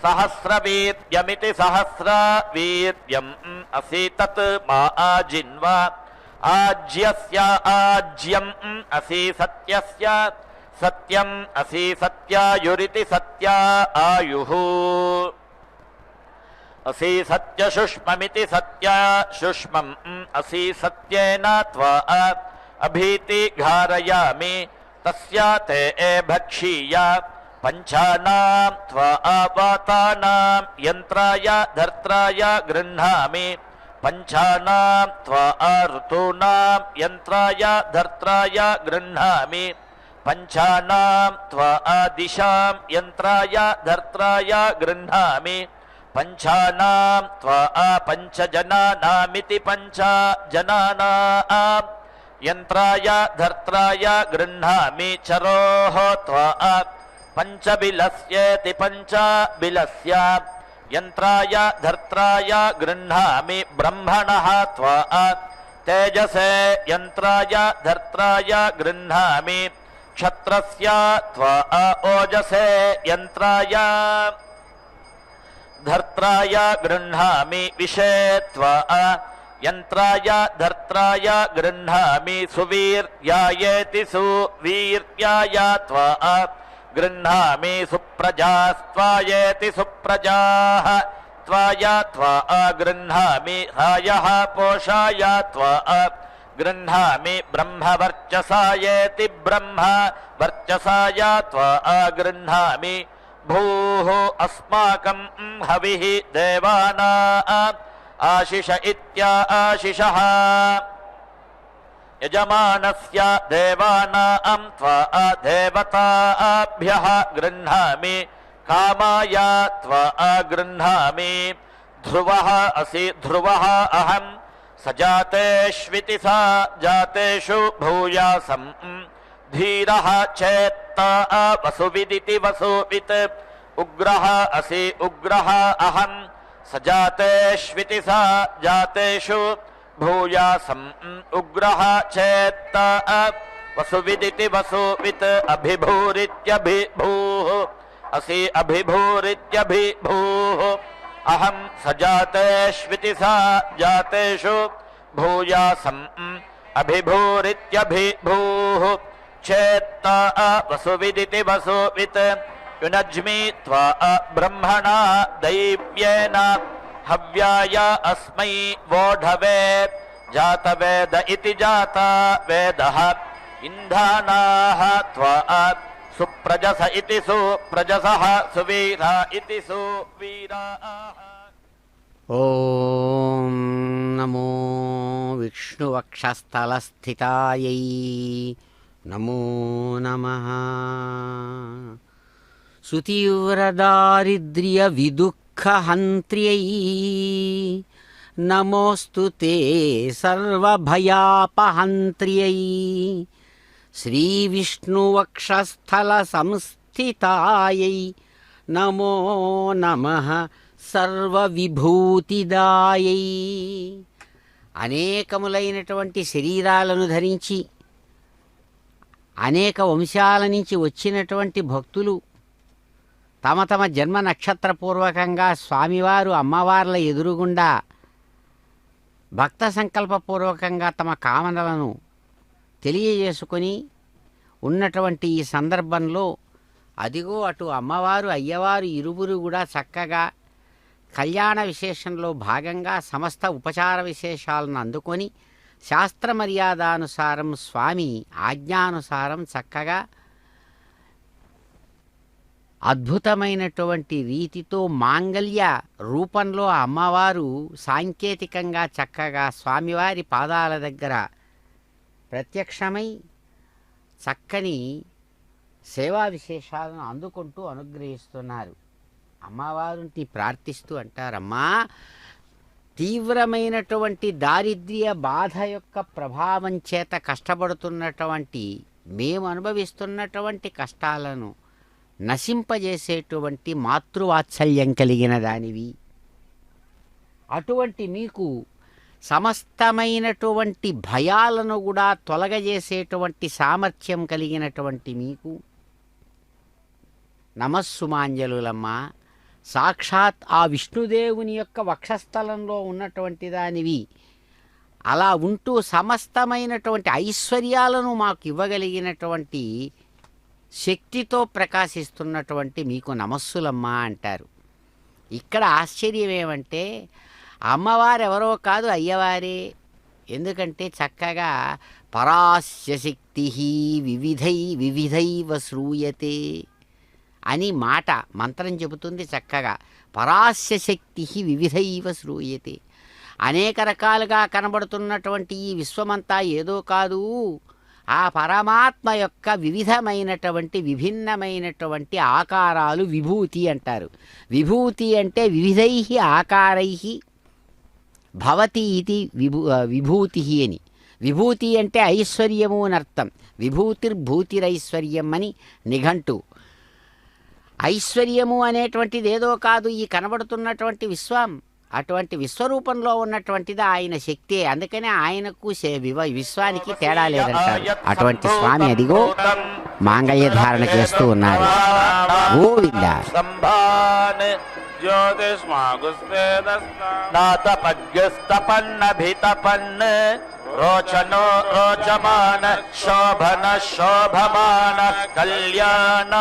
सहस्रवीर्यमिति सहस्रवीर्यम् असि तत् मा आजिन्वा आज्यस्य आज्यम् असि सत्यस्य सत्यम् असि सत्यायुरिति सत्या आयुः असि सत्यशुष्ममिति सत्या शुष्मम् असि सत्येन त्वा अभीति घारयामि तस्या ते भक्षीय पञ्चानां त्वा आवातानां यन्त्राय धर्त्राय गृह्णामि పంచానాం త్వా ఋతూనాం యంత్రాయ ధర్త్రాయ గృహ్ణామి పంచానాం త్వా దిశాం యంత్రాయ ధర్త్రాయ గృహ్ణామి పంచానాం త్వా పంచజనానామితి పంచజనానాం యంత్రాయ ధర్త్రాయ గృహ్ణామి చరోః త్వా పంచబిలస్యేతి పంచబిలస్య యంత్రాయ ధర్త్రాయ గృహ్ణామి బ్రహ్మణః త్వా తేజసే యంత్రాయ ధర్త్రాయ గృహ్ణామి క్షత్రస్య త్వా ఓజసే యంత్రాయ ధర్త్రాయ గృహ్ణామి విషే త్వా యంత్రాయ ధర్త్రాయ గృహ్ణామి సువీర్యాయేతి సువీర్యాయ త్వా గృహ్ణామి సుప్రజాస్త్వాయేతి సుప్రజాః త్వాయ త్వా గృహ్ణామి రాయః పోషాయ త్వా గృహ్ణామి బ్రహ్మవర్చసాయేతి బ్రహ్మ వర్చసాయ త్వా గృహ్ణామి భూః అస్మాకం హవిః దేవానాం ఆశిష ఇత్యాశిషః యజమానస్య దేవానాం త్వా దేవతాభ్యః గృహ్ణామి కామాయ త్వా గృహ్ణామి ధ్రువః అసి ధ్రువః అహం సజాతేష్వితి సా జాతేషు భూయాసం ధీరః చేత్తా వసువిదితి వసువిత్ ఉగ్రః అసి ఉగ్రః అహం సజాతేష్వితి సా జాతేషు భూయాసం ఉగ్రః చేత్తా వసువిదితి వసువిత్ అభిభూరిత్యభిభూః అసి అభిభూరిత్యభిభూః అహం సజాతేష్వితి సా జాతేషు భూయాసం అభిభూరిత్యభిభూః చేత్తా వసువిదితి వసువిత్ యునజ్మి త్వా బ్రహ్మణా దైవ్యేన హవ్యాయ అస్మై వోఢవే జాతవేద ఇతి జాతవేదః ఇంధానాః త్వా సుప్రజస ఇతి సుప్రజసః సువీరా ఇతి సువీరాః. ఓం నమో విష్ణువక్షస్థలస్థితాయై నమో నమః. సుతీవ్రదారిద్ర్య విదుఃఖహంత్ర్యై నమోస్తు తే సర్వభయాపహంత్ర్యై శ్రీవిష్ణువక్షస్థల సంస్థితాయై నమో నమః సర్వవిభూతిదాయై. అనేకములైనటువంటి శరీరాలను ధరించి అనేక వంశాల నుంచి వచ్చినటువంటి భక్తులు తమ తమ జన్మ నక్షత్రపూర్వకంగా స్వామివారు అమ్మవార్ల ఎదురుగుండా భక్త సంకల్పపూర్వకంగా తమ కామనలను తెలియజేసుకొని ఉన్నటువంటి ఈ సందర్భంలో అదిగో అటు అమ్మవారు అయ్యవారు ఇరువురు కూడా చక్కగా కళ్యాణ విశేషంలో భాగంగా సమస్త ఉపచార విశేషాలను అందుకొని శాస్త్ర మర్యాదానుసారం స్వామి ఆజ్ఞానుసారం చక్కగా అద్భుతమైనటువంటి రీతితో మాంగళ్య రూపంలో అమ్మవారు సాంకేతికంగా చక్కగా స్వామివారి పాదాల దగ్గర ప్రత్యక్షమై చక్కని సేవా విశేషాలను అందుకుంటూ అనుగ్రహిస్తున్నారు. అమ్మవారిని ప్రార్థిస్తూ అంటారమ్మా, తీవ్రమైనటువంటి దారిద్ర్య బాధ యొక్క ప్రభావం చేత కష్టపడుతున్నటువంటి మేము అనుభవిస్తున్నటువంటి కష్టాలను నశింపజేసేటువంటి మాతృవాత్సల్యం కలిగిన దానివి. అటువంటి మీకు సమస్తమైనటువంటి భయాలను కూడా తొలగజేసేటువంటి సామర్థ్యం కలిగినటువంటి మీకు నమస్సుమాంజలులమ్మా. సాక్షాత్ ఆ విష్ణుదేవుని యొక్క వక్షస్థలంలో ఉన్నటువంటి దానివి. అలా ఉంటూ సమస్తమైనటువంటి ఐశ్వర్యాలను మాకు ఇవ్వగలిగినటువంటి శక్తితో ప్రకాశిస్తున్నటువంటి మీకు నమస్సులమ్మా అంటారు. ఇక్కడ ఆశ్చర్యం ఏమంటే అమ్మవారెవరో కాదు, అయ్యవారే. ఎందుకంటే చక్కగా పరాస్య శక్తి వివిధైవ శ్రూయతే అని మాట మంత్రం చెబుతుంది. చక్కగా పరాస్య శక్తి వివిధైవ శ్రూయతే. అనేక రకాలుగా కనబడుతున్నటువంటి ఈ విశ్వమంతా ఏదో కాదు, ఆ పరమాత్మ యొక్క వివిధమైనటువంటి విభిన్నమైనటువంటి ఆకారాలు విభూతి అంటారు. విభూతి అంటే వివిధై ఆకారై భవతి ఇది విభూతి అని. విభూతి అంటే ఐశ్వర్యము అని అర్థం. విభూతిర్భూతిరైశ్వర్యం అని నిఘంటు. ఐశ్వర్యము అనేటువంటిది ఏదో కాదు, ఈ కనబడుతున్నటువంటి విశ్వం అటువంటి విశ్వరూపంలో ఉన్నటువంటిది ఆయన శక్తే. అందుకనే ఆయనకు విశ్వానికి తేడా లేదంటారు. అటువంటి స్వామి అదిగో మాంగళ్య ధారణ చేస్తూ ఉన్నారు. గోవింద జ్యోతిష్మాగుస్తపన్నభితపన్ రోచనో రోచమాన శోభన శోభమాన కళ్యాణ.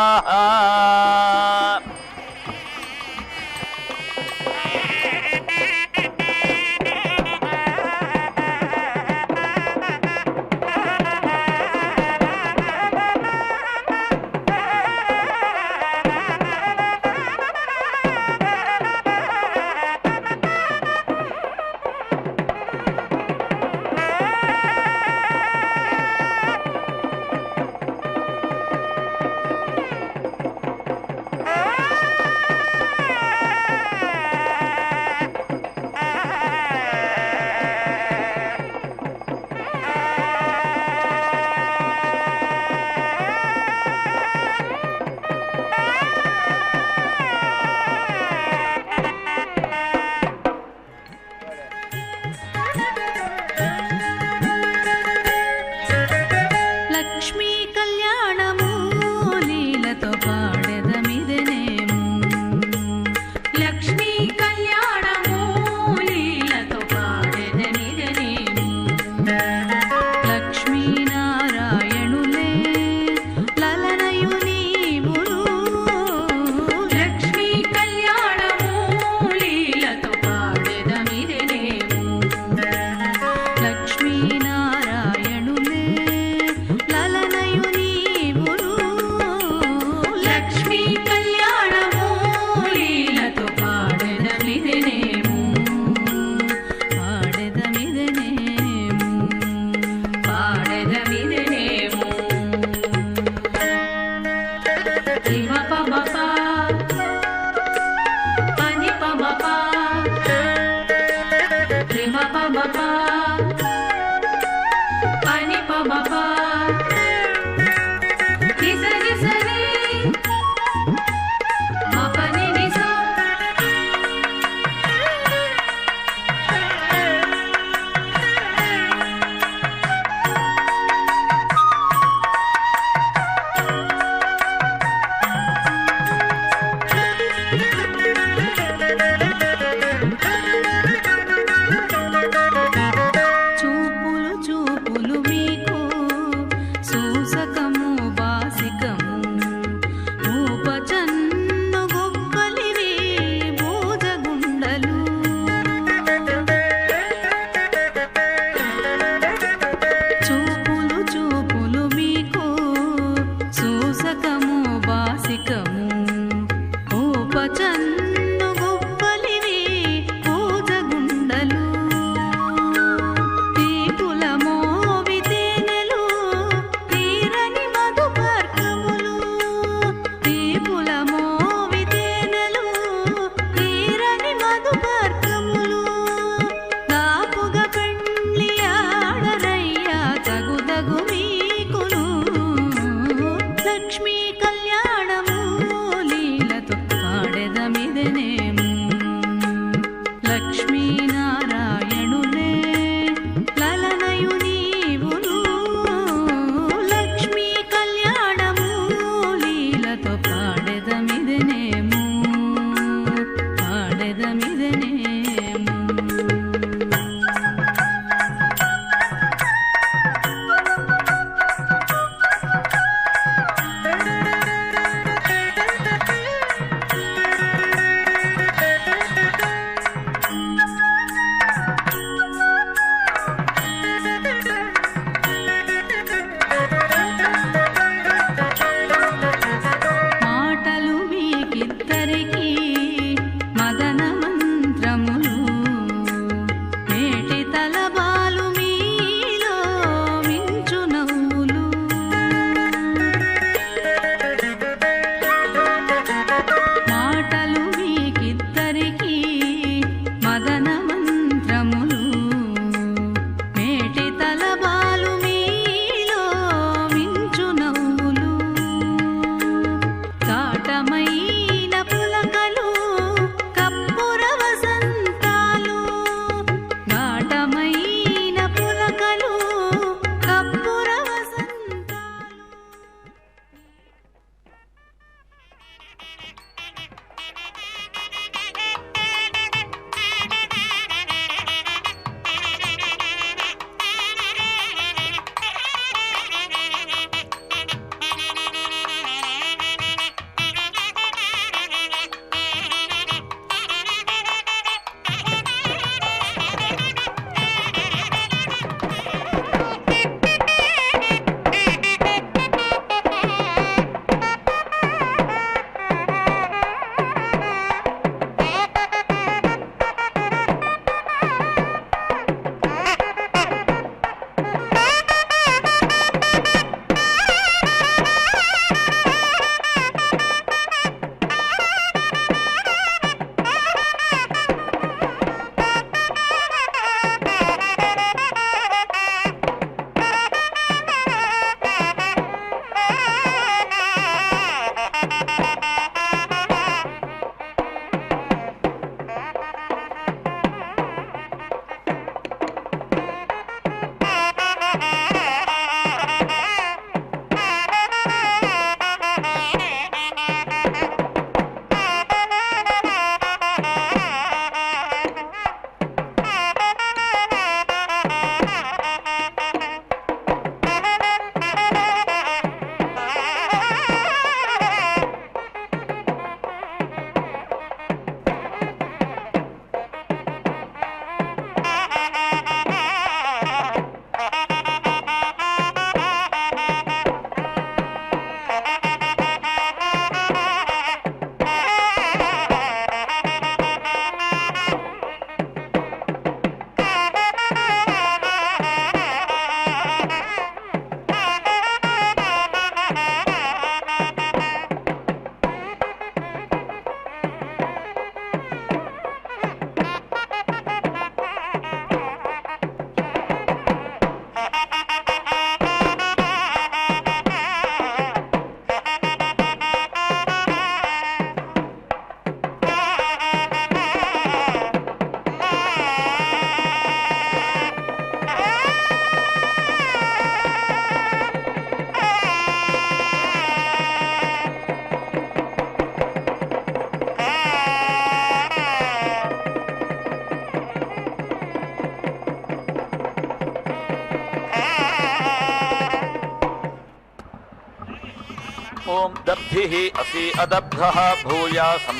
ఓం దబ్ధిః అసి అదబ్ధః భూయాసం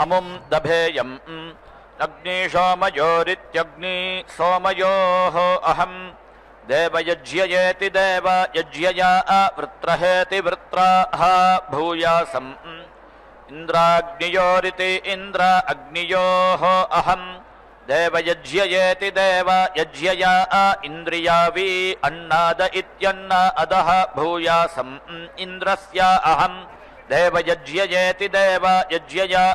అముం దభేయం అగ్నిశోమయోరిత్యగ్ని సోమయోః అహం దేవయజ్యయేతి దేవ యజ్యయా వృత్रहेति వృత్రాః భూయాసం ఇంద్రాగ్నియోరితి ఇంద్ర అగ్నియోః అహం దేవయజ్యయేతి దేవ యజ్యయా ఇంద్రియావీ అన్నాద ఇత్యన్న అదః భూయాసం ఇంద్రస్య అహం దేవయజ్యయేతి దేవ యజ్యయా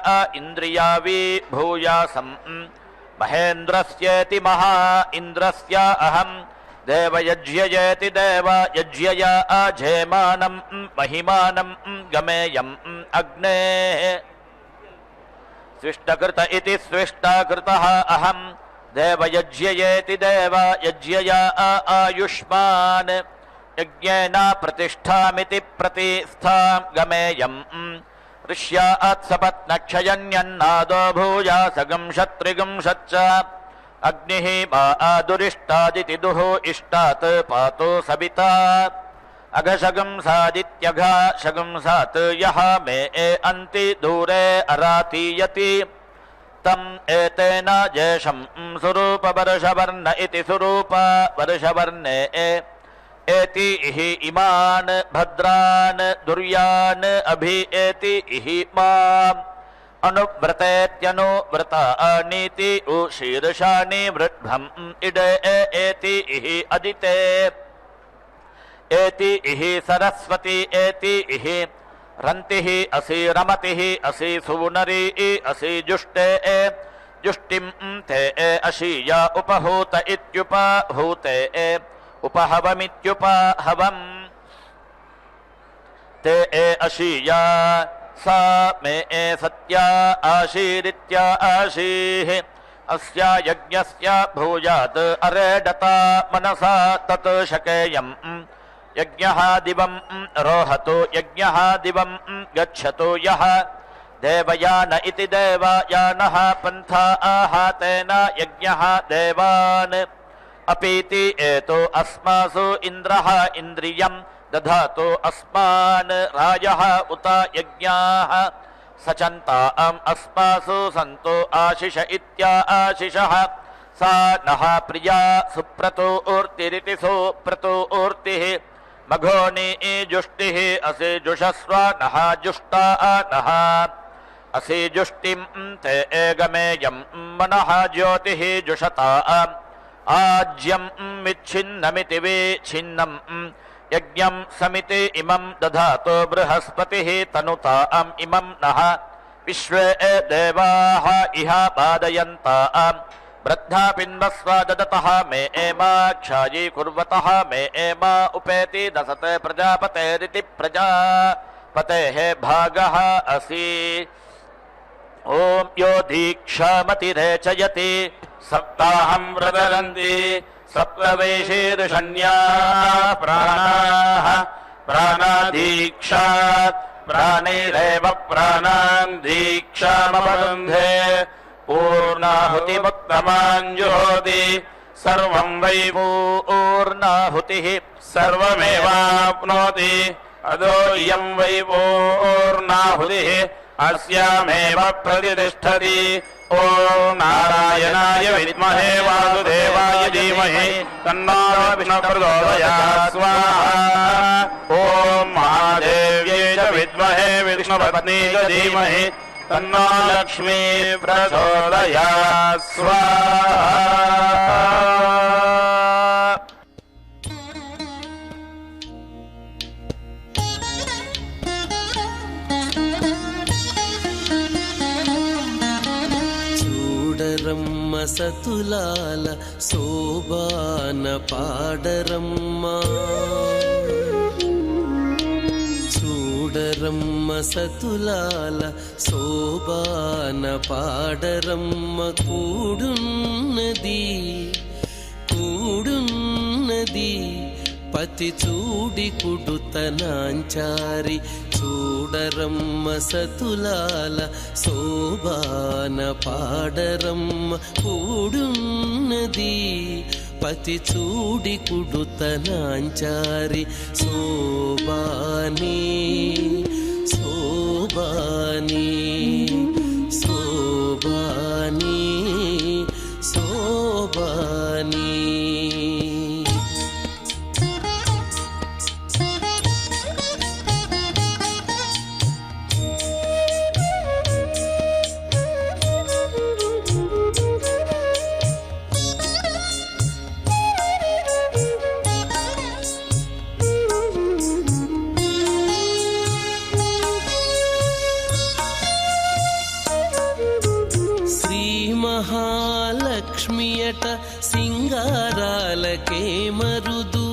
ఇంద్రియావీ భూయాసం మహేంద్రస్యేతి మహా ఇంద్రస్య అహం దేవయజ్యయేతి దేవ యజ్యయా జేమానం మహిమానం గమేయం అగ్నేః స్విష్టకృత ఇతి స్విష్టకృతః అహం దేవయజ్యయేతి దేవ యజ్యయా ఆయుష్మాన్ యజ్ఞేన ప్రతిష్ఠామితి ప్రతిష్ఠాం గమేయం ఋష్యాత్ సపత్నక్షయన్యన్నాదో భూయాసగం శత్రిగం షచ్చ అగ్నిః మాదురిష్టాదితి దుః ఇష్టాత్ పాతో సవితా అఘశగం సాదిత్యఘశగం సాత్ యః మే అంతి దూరే అరాతీయతి తం ఏతేన జేషం సురూప వర్షవర్ణ ఇతి సురూప వర్షవర్ణే ఏతి ఇహి ఇమాన్ భద్రాన్ దుర్యాన్ అభి ఏతి ఇహి మాం అనువ్రతేత్యనువ్రతానీతి శీర్షాని వృద్ధ్వం ఇడే ఏతి ఇహి అదితే ఏతి ఇహి సరస్వతి ఏతి ఇహి రంతిః అసి రమతిః అసి సూనరీ అసి జుష్టే జుష్టిం తే అశీయ ఉపహూత ఇత్యుపహూతే ఉపహవమిత్యుపహవం తే అశీయ సా మే సత్యా ఆశీరిత్యా ఆశీః అస్య యజ్ఞస్య భూయాత్ అరేడత మనసా తత్ శకేయం యజ్ఞః దివం రోహతు యజ్ఞః దివం గచ్చతు యః దేవయాన ఇతి దేవయానః పంథా ఆహాతేన యజ్ఞః దేవాన్ అపీతి ఏతో అస్మాసు ఇంద్రః ఇంద్రియం దధాతు అస్మాన్ రాజః ఉత యజ్ఞాః సచంతాం అస్మాసు సంతో ఆశిష ఇత్యా ఆశిషః సా నః ప్రియా సుప్రతూర్తిరితి సుప్రతూర్తిః మఘోని జుష్టిః అసి జుషస్వ నః జుష్టా నః అసి జుష్టిం తే గమేయం మనః జ్యోతిః జుషతా ఆజ్యం విచ్ఛిన్నమితి విచ్ఛిన్నం యజ్ఞం సమితి ఇమం దధాతు బృహస్పతిః తనుతాం ఇమం నః విశ్వే దేవాః ఇహ బాదయంతాం బ్రధ్నాపిన్వస్వ దదతః మే ఏమా క్షాయీకుర్వతః మే ఏమా ఉపేతి దశతే ప్రజాపతేరితి ప్రజాపతేః భాగః అసి ఓం యో దీక్షామతిరేచయతి సప్తాహం ప్రదరంతి సప్తవైశీర్షణ్యాః ప్రాణాః ప్రాణాదీక్షాత్ ప్రాణైరేవ ప్రాణాన్ దీక్షామవరుంధే పూర్ణాహుతిముత్తమాంజుహోతి సర్వం వై పూర్ణాహుతిః సర్వమేవాప్నోతి అదో ఇయం వై పూర్ణాహుతిః అస్యామేవ ప్రతిష్టతి ఓం నారాయణాయ విద్మహే వాసుదేవాయ ధీమహి తన్నో విష్ణుః ప్రచోదయాత్ స్వాహా ఓం మహాదేవ్యై చ విద్మహే విష్ణుపత్న్యై చ ధీమహి తన్నో లక్ష్మీ ప్రచోదయాత్ స్వాహా. చూడరమ్మ సతులాల శోభాన పాడరమ్మ చూడరమ్మ సతులాల శోభాన పాడరమ్మ కూడున్నది కూడున్నది పతి చూడి కుడుతనాంచారి చూడరమ్మ సతులాల శోభాన పాడరమ్మ కూడున్నది పతి చూడి కుడుతనాంచారి శోభాని శోభాని శోభాని శోభాని. మహాలక్ష్మియట సింగారాలకే మరుదు,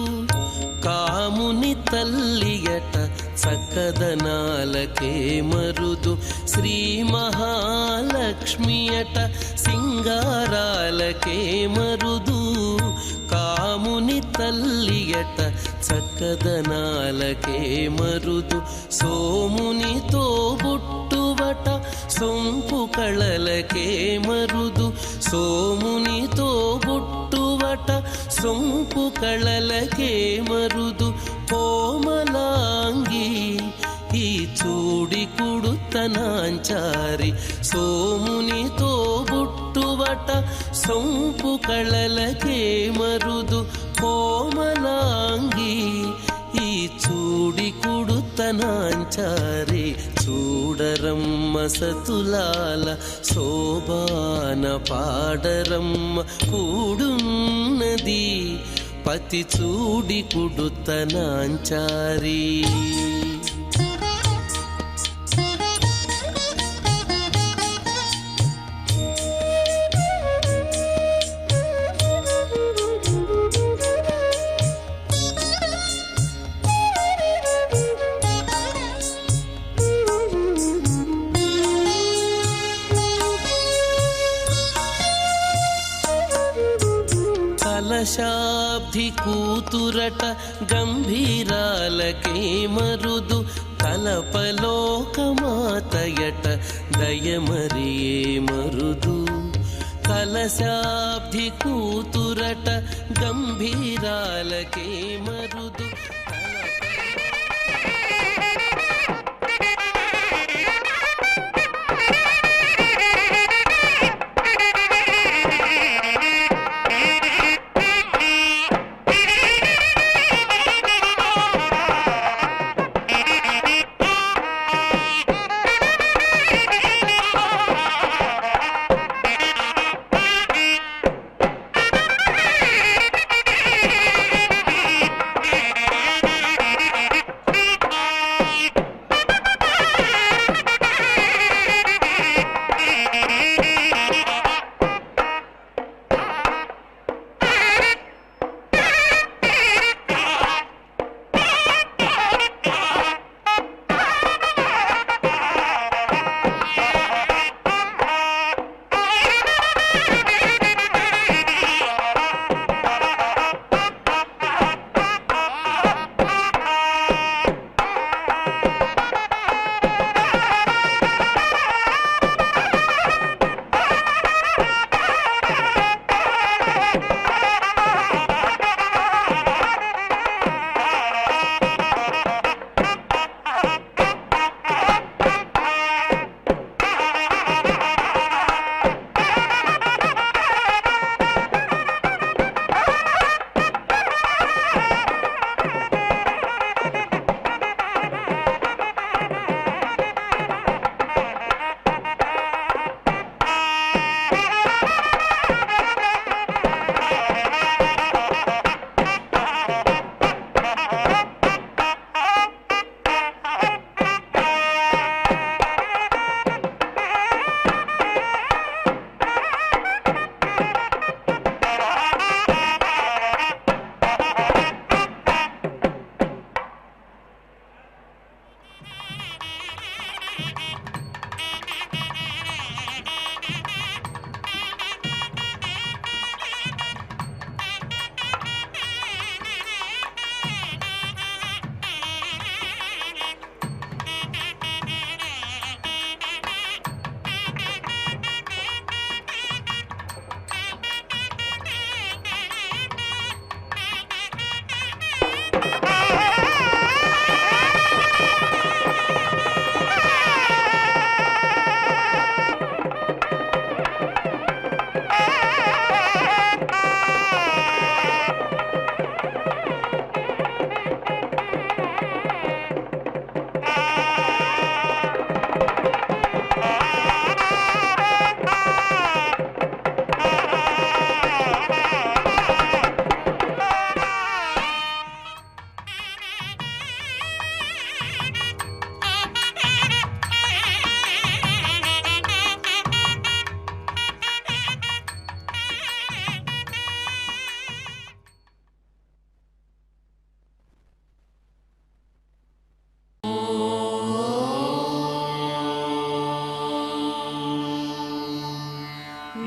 కాముని తల్లియట చక్కదనాలకే మరుదు. శ్రీ మహాలక్ష్మియట సింగారాలకే మరుదు, కాముని తల్లియట చక్కదనాలకే మరుదు. సోమునితో బుట్టువట సొంపు కళలకే మరుదు, సోమునితో బుట్టువట సొంపు కళలకే మరుదు. కోమలాంగి ఈ చూడి కుడుతనాంచారి సోమునితో బుట్టువట సొంపు కళలకే మరుదు. కోమలాంగి ఈ చూడి కుడుతనాంచారి చూడరమ్మ సతులాల శోభాన పాడరమ్మ కూడున్నది పతి చూడి కుడుతనాంచారి. కలశాబ్ది కూతురట గంభీరాలకే మరుదు, కలపలోకమాతయట దయమరియే మరుదు. కలశాబ్ది కూతురట గంభీరాలకే మరుదు.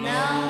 నమో